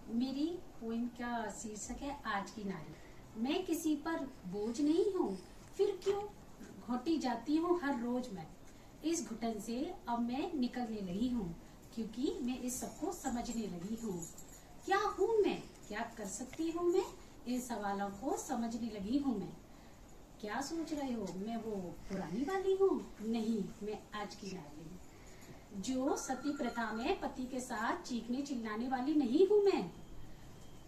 मेरी पोइम का शीर्षक है आज की नारी। मैं किसी पर बोझ नहीं हूँ, फिर क्यों घोटी जाती हूँ हर रोज मैं। इस घुटन से अब मैं निकलने लगी हूँ, क्योंकि मैं इस सबको समझने लगी हूँ। क्या हूँ मैं, क्या कर सकती हूँ मैं, इन सवालों को समझने लगी हूँ मैं। क्या सोच रहे हो, मैं वो पुरानी वाली हूँ? नहीं, मैं आज की नारी हूँ। जो सती प्रथा में पति के साथ चीखने चिल्लाने वाली नहीं हूँ मैं।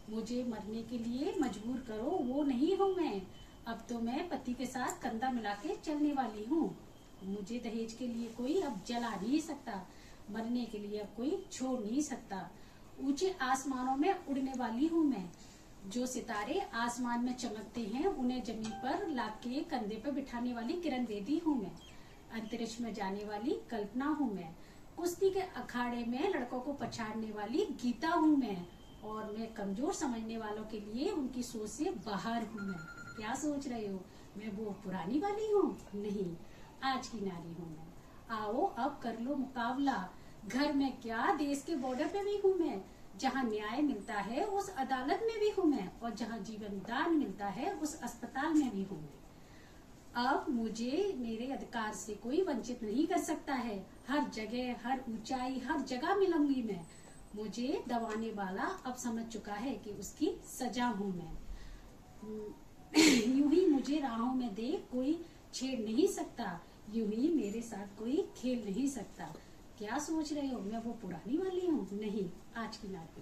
मुझे मरने के लिए मजबूर करो वो नहीं हूँ मैं। अब तो मैं पति के साथ कंधा मिला के चलने वाली हूँ। मुझे दहेज के लिए कोई अब जला नहीं सकता, मरने के लिए अब कोई छोड़ नहीं सकता। ऊंचे आसमानों में उड़ने वाली हूँ मैं। जो सितारे आसमान में चमकते हैं उन्हें जमीन पर लाके कंधे पर बिठाने वाली किरण बेदी हूँ मैं। अंतरिक्ष में जाने वाली कल्पना हूँ मैं। कुश्ती के अखाड़े में लड़कों को पछाड़ने वाली गीता हूँ मैं। और मैं कमजोर समझने वालों के लिए उनकी सोच से बाहर हूँ मैं। क्या सोच रहे हो, मैं वो पुरानी वाली हूँ? नहीं, आज की नारी हूँ मैं। आओ अब कर लो मुकाबला। घर में क्या, देश के बॉर्डर पे भी हूँ मैं। जहाँ न्याय मिलता है उस अदालत में भी हूँ मैं, और जहाँ जीवन दान मिलता है उस अस्पताल में भी हूँ मैं। अब मुझे मेरे अधिकार से कोई वंचित नहीं कर सकता है। हर जगह, हर ऊंचाई, हर जगह मिलूंगी मैं। मुझे दबाने वाला अब समझ चुका है कि उसकी सजा हूँ मैं। यूं ही मुझे राहों में देख कोई छेड़ नहीं सकता, यूं ही मेरे साथ कोई खेल नहीं सकता। क्या सोच रहे हो, मैं वो पुरानी वाली हूँ? नहीं, आज की नारी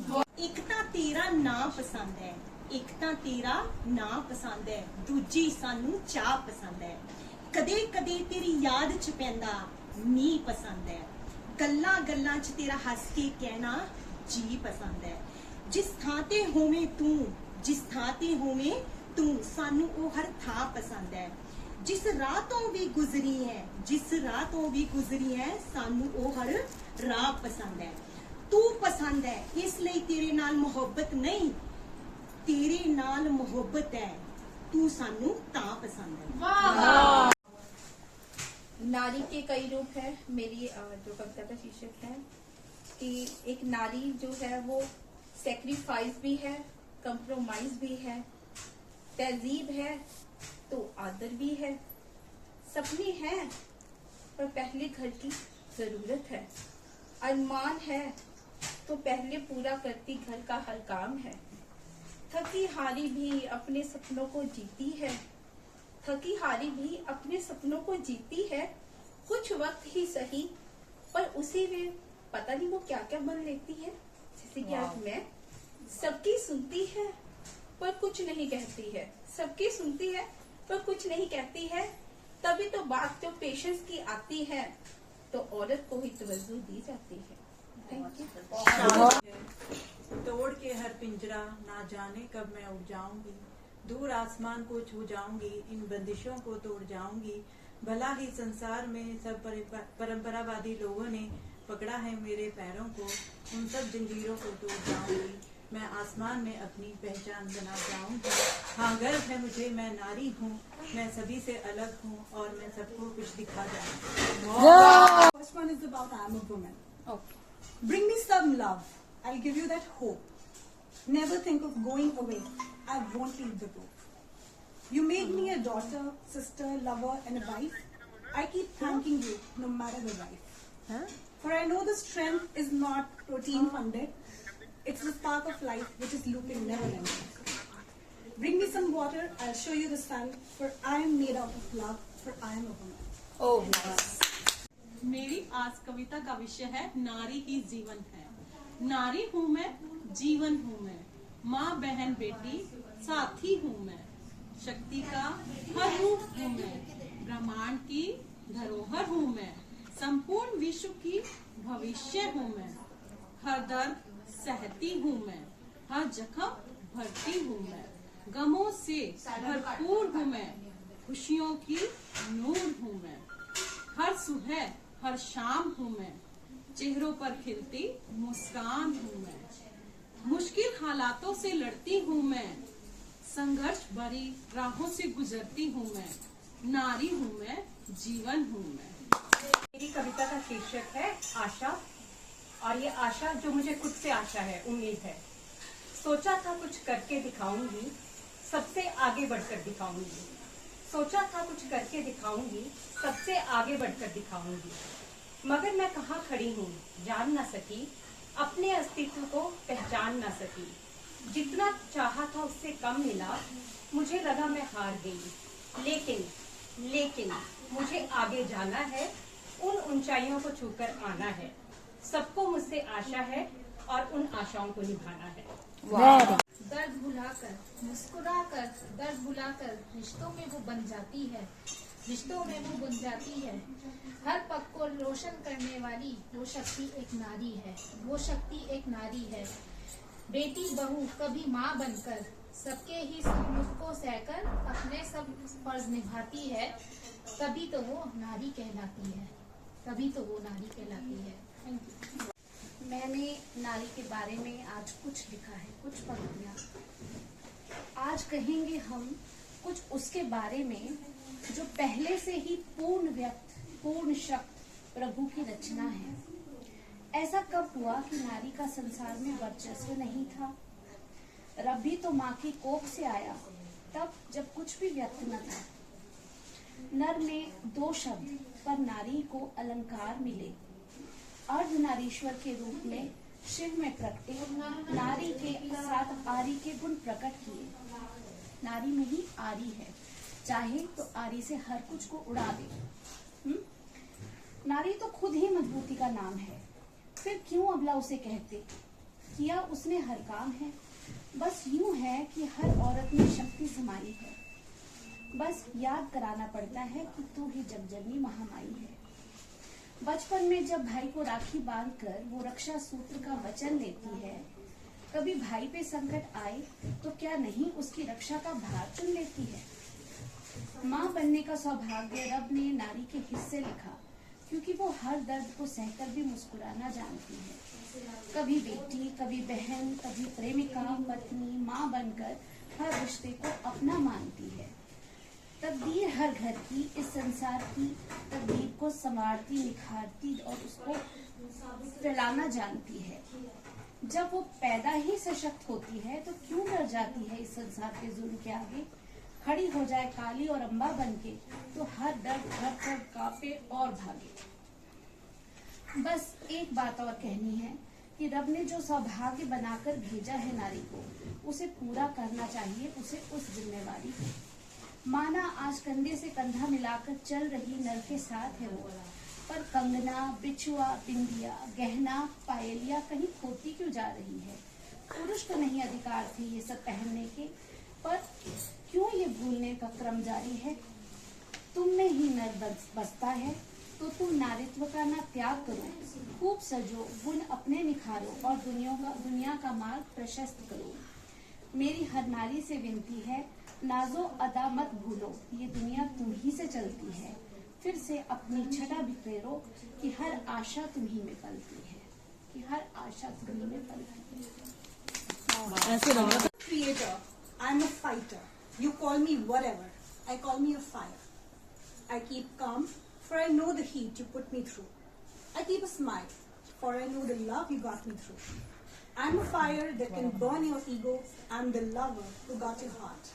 हूँ। एक तां तेरा ना पसंद है, एक तां तेरा ना पसंद है, दूजी सानू चाह पसंद है। कदे कदे तेरी याद च पैंदा नी पसंद है। गल्लां गल्लां च तेरा हस के कहना जी पसंद है। जिस थां ते होवे तू, जिस थां ते होवे तू, सानू ओ हर थां पसंद है। जिस राह तो भी गुजरी है, जिस राह तो भी गुजरी है, सानू ओ हर राह पसंद है। तू पसंद है इसलिए तेरे नाल मोहब्बत नहीं, तेरे नाल मोहब्बत है, तू सानू तां पसंद है। वाह! नारी के कई रूप है। मेरी जो कविता का शीर्षक है कि एक नारी जो है वो सेक्रीफाइस भी है, कंप्रोमाइज भी है, तहजीब है तो आदर भी है, सपने हैं पर पहले घर की जरूरत है, अरमान है तो पहले पूरा करती घर का हर काम है। थकी हारी भी अपने सपनों को जीती है, थकी हारी भी अपने सपनों को जीती है। कुछ वक्त ही सही पर उसी में पता नहीं वो क्या क्या बन लेती है। जैसे कि आज मैं सबकी सुनती है पर कुछ नहीं कहती है, सबकी सुनती है पर कुछ नहीं कहती है। तभी तो बात जो पेशेंस की आती है तो औरत को ही तवज्जो दी जाती है। Thank you. तोड़ के हर पिंजरा ना जाने कब मैं उड़ जाऊंगी, दूर आसमान को छू जाऊंगी, इन बंदिशों को तोड़ जाऊंगी। भला ही संसार में सब परंपरावादी लोगों ने पकड़ा है मेरे पैरों को, उन सब जंजीरों को तोड़ जाऊंगी। मैं आसमान में अपनी पहचान बना जाऊंगी। हाँ, गर्व है मुझे, मैं नारी हूँ, मैं सभी से अलग हूँ और मैं सबको कुछ दिखा जाऊंगी। First one is about I am a woman. Okay. Bring me some love. I'll give you that hope. Never think of going away. I won't leave the group. You made me a daughter, sister, lover, and a wife. I keep thanking you, no matter the life. For I know the strength is not protein funded. It's the spark of life which is looping never ending. Bring me some water. I'll show you the sun. For I am made out of love. For I am a woman. Oh, nice. मेरी आज कविता का विषय है नारी ही जीवन है। नारी हूँ मैं, जीवन हूँ मैं, माँ बहन बेटी साथी हूँ मैं, शक्ति का हर रूप हूँ मैं, ब्रह्मांड की धरोहर हूँ मैं, संपूर्ण विश्व की भविष्य हूँ मैं। हर दर्द सहती हूँ मैं, हर जख्म भरती हूँ मैं, गमों से भरपूर हूँ मैं, खुशियों की नूर हूँ मैं। हर सुबह हर शाम हूँ मैं, चेहरों पर खिलती मुस्कान हूँ मैं। मुश्किल हालातों से लड़ती हूँ मैं, संघर्ष भरी राहों से गुजरती हूँ मैं। नारी हूँ मैं, जीवन हूँ मैं। मेरी कविता का शीर्षक है आशा, और ये आशा जो मुझे खुद से आशा है, उम्मीद है। सोचा था कुछ करके दिखाऊंगी, सबसे आगे बढ़कर दिखाऊंगी। सोचा था कुछ करके दिखाऊंगी, सबसे आगे बढ़कर दिखाऊंगी। मगर मैं कहाँ खड़ी हूँ जान ना सकी, अपने अस्तित्व को पहचान ना सकी। जितना चाहा था उससे कम मिला, मुझे लगा मैं हार गई। लेकिन मुझे आगे जाना है, उन ऊंचाइयों को छूकर आना है। सबको मुझसे आशा है और उन आशाओं को निभाना है। दर्द भुलाकर, मुस्कुराकर, दर्द भुलाकर रिश्तों में वो बन जाती है, रिश्तों में वो बन जाती है। हर पग को रोशन करने वाली वो शक्ति एक नारी है, वो शक्ति एक नारी है। बेटी बहू कभी माँ बनकर सबके ही सुख को सहकर अपने सब फर्ज निभाती है, तभी तो वो नारी कहलाती है, तभी तो वो नारी कहलाती है। Thank you. मैंने नारी के बारे में आज कुछ लिखा है, कुछ पंक्तियाँ। आज कहेंगे हम कुछ उसके बारे में जो पहले से ही पूर्ण व्यक्त, पूर्ण शक्त प्रभु की रचना है। ऐसा कब हुआ कि नारी का संसार में वर्चस्व नहीं था? रब भी तो माँ की कोख से आया, तब जब कुछ भी व्यक्त न था। नर में दो शब्द पर नारी को अलंकार मिले। अर्धनारीश्वर के रूप में शिव में प्रकटे, नारी के साथ आरी के गुण प्रकट किए। नारी में ही आरी है, चाहे तो आरी से हर कुछ को उड़ा दे। नारी तो खुद ही मजबूती का नाम है, फिर क्यों अबला उसे कहते? किया उसने हर काम है। बस यूं है कि हर औरत में शक्ति समाई है। बस याद कराना पड़ता है कि तू ही जगजननी महामाई है। बचपन में जब भाई को राखी बांधकर वो रक्षा सूत्र का वचन लेती है, कभी भाई पे संकट आए तो क्या नहीं उसकी रक्षा का भार चुन लेती है। माँ बनने का सौभाग्य रब ने नारी के हिस्से लिखा, क्योंकि वो हर दर्द को सहकर भी मुस्कुराना जानती है। कभी बेटी, कभी बहन, कभी प्रेमिका, पत्नी, माँ बनकर हर रिश्ते को अपना मानती है। तकदीर हर घर की, इस संसार की तकदीर को संवारती, निखारती और उसको फैलाना जानती है। जब वो पैदा ही सशक्त होती है तो क्यों डर जाती है इस संसार के जुल्म के आगे? खड़ी हो जाए काली और अम्बा बनके तो हर दर्द घर पर कांपे और भागे। बस एक बात और कहनी है कि रब ने जो सौभाग्य बनाकर भेजा है नारी को, उसे पूरा करना चाहिए उसे उस जिम्मेवारी को। माना आज कंधे से कंधा मिलाकर चल रही नर के साथ है वो, पर कंगना, बिछुआ, बिंदिया, गहना, पायलिया कहीं खोती क्यों जा रही है? पुरुष को नहीं अधिकार थे ये सब पहनने के, पर क्यों ये भूलने का क्रम जारी है? तुम में ही नर बसता है तो तुम नारित्व का ना त्याग करो, खूब सजो, गुण अपने निखारो और दुनिया का मार्ग प्रशस्त करो। मेरी हर नारी से विनती है, नाजो अदा मत भूलो, ये दुनिया तुम ही से चलती है। फिर से अपनी छटा बिखेरो कि हर आशा तुम्ही में पलती है, कि हर आशा तुम्ही में पलती है। Creator, I'm a fighter. You call me whatever. I call me a fire. I keep calm, for I know the heat you put me through. I keep a smile, for I know the love you got me through. I'm a fire that can burn your ego. I'm the lover who got your heart.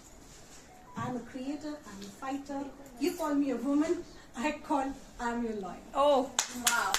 I'm a creator, I'm a fighter. You call me a woman, I'm your lawyer. Oh, wow.